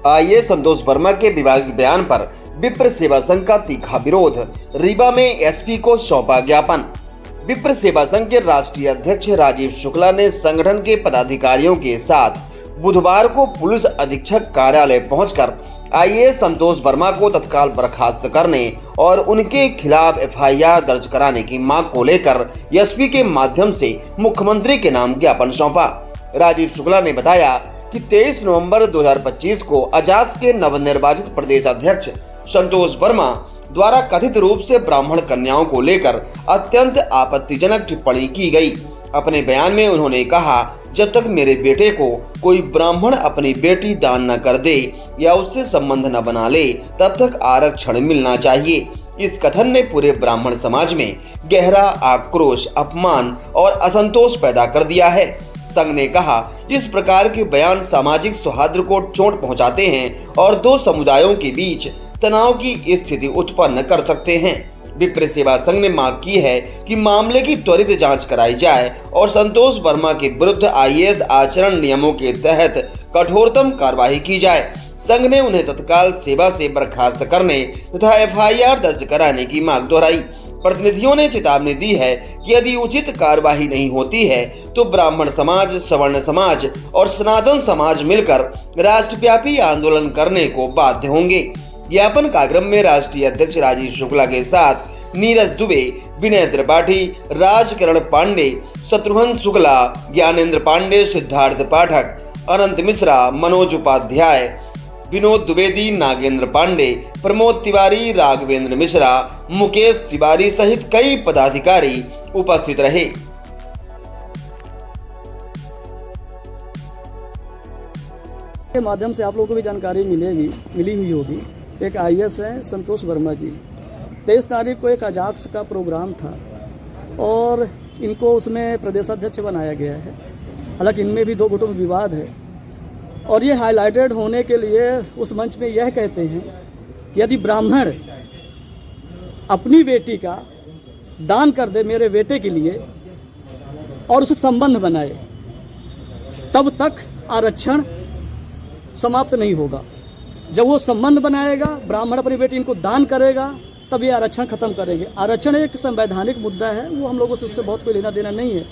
IAS संतोष वर्मा के विवादित बयान पर विप्र सेवा संघ का तीखा विरोध। रीवा में एसपी को सौंपा ज्ञापन। विप्र सेवा संघ के राष्ट्रीय अध्यक्ष राजीव शुक्ला ने संगठन के पदाधिकारियों के साथ बुधवार को पुलिस अधीक्षक कार्यालय पहुंचकर आईएएस संतोष वर्मा को तत्काल बर्खास्त करने और उनके खिलाफ एफआईआर दर्ज कराने की मांग को लेकर एसपी के माध्यम से मुख्यमंत्री के नाम ज्ञापन सौंपा। राजीव शुक्ला ने बताया कि 23 नवंबर 2025 को अजास के नवनिर्वाचित प्रदेश अध्यक्ष संतोष वर्मा द्वारा कथित रूप से ब्राह्मण कन्याओं को लेकर अत्यंत आपत्तिजनक टिप्पणी की गई। अपने बयान में उन्होंने कहा, जब तक मेरे बेटे को कोई ब्राह्मण अपनी बेटी दान न कर दे या उससे संबंध न बना ले, तब तक आरक्षण मिलना चाहिए। इस कथन ने पूरे ब्राह्मण समाज में गहरा आक्रोश, अपमान और असंतोष पैदा कर दिया है। संघ ने कहा, इस प्रकार के बयान सामाजिक सौहार्द को चोट पहुंचाते हैं और दो समुदायों के बीच तनाव की स्थिति उत्पन्न कर सकते हैं। विप्र सेवा संघ ने मांग की है कि मामले की त्वरित जांच कराई जाए और संतोष वर्मा के विरुद्ध आईएएस आचरण नियमों के तहत कठोरतम कार्रवाई की जाए। संघ ने उन्हें तत्काल सेवा से बर्खास्त करने तथा एफआईआर दर्ज कराने की मांग दोहराई। प्रतिनिधियों ने चेतावनी दी है कि यदि उचित कार्यवाही नहीं होती है तो ब्राह्मण समाज, सवर्ण समाज और सनातन समाज मिलकर राष्ट्रव्यापी आंदोलन करने को बाध्य होंगे। ज्ञापन कार्यक्रम में राष्ट्रीय अध्यक्ष राजीव शुक्ला के साथ नीरज दुबे, विनय त्रिपाठी, राजकिरण पांडे, शत्रुघ्न शुक्ला, ज्ञानेंद्र पांडे, सिद्धार्थ पाठक, अनंत मिश्रा, मनोज उपाध्याय, विनोद द्विवेदी, नागेंद्र पांडे, प्रमोद तिवारी, राघवेंद्र मिश्रा, मुकेश तिवारी सहित कई पदाधिकारी उपस्थित रहे। के माध्यम से आप लोगों को भी जानकारी मिली हुई होगी। एक आईएएस है संतोष वर्मा जी, 23 तारीख को एक अजाक्स का प्रोग्राम था और इनको उसमें प्रदेशाध्यक्ष बनाया गया है। हालांकि इनमें भी दो गुटों में विवाद है और ये हाईलाइटेड होने के लिए उस मंच में यह कहते हैं कि यदि ब्राह्मण अपनी बेटी का दान कर दे मेरे बेटे के लिए और उसे संबंध बनाए, तब तक आरक्षण समाप्त नहीं होगा। जब वो संबंध बनाएगा, ब्राह्मण अपनी बेटी इनको दान करेगा, तब ये आरक्षण खत्म करेंगे। आरक्षण एक संवैधानिक मुद्दा है, वो हम लोगों से उससे बहुत कोई लेना देना नहीं है,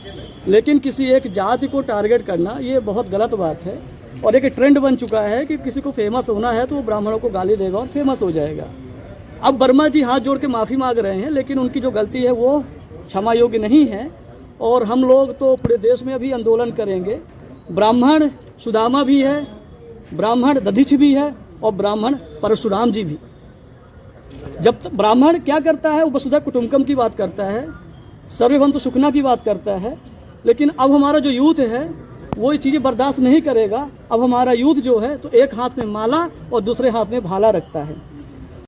लेकिन किसी एक जाति को टारगेट करना ये बहुत गलत बात है और एक ट्रेंड बन चुका है कि किसी को फेमस होना है तो वो ब्राह्मणों को गाली देगा और फेमस हो जाएगा। अब वर्मा जी हाथ जोड़ के माफ़ी मांग रहे हैं, लेकिन उनकी जो गलती है वो क्षमा योग्य नहीं है और हम लोग तो पूरे देश में अभी आंदोलन करेंगे। ब्राह्मण सुदामा भी है, ब्राह्मण दधिच भी है और ब्राह्मण परशुराम जी भी। जब ब्राह्मण क्या करता है, वो वसुधा कुटुंबकम की बात करता है, सर्वभन्तु सुखना की बात करता है, लेकिन अब हमारा जो यूथ है वो ये चीज़ें बर्दाश्त नहीं करेगा। अब हमारा यूथ जो है तो एक हाथ में माला और दूसरे हाथ में भाला रखता है।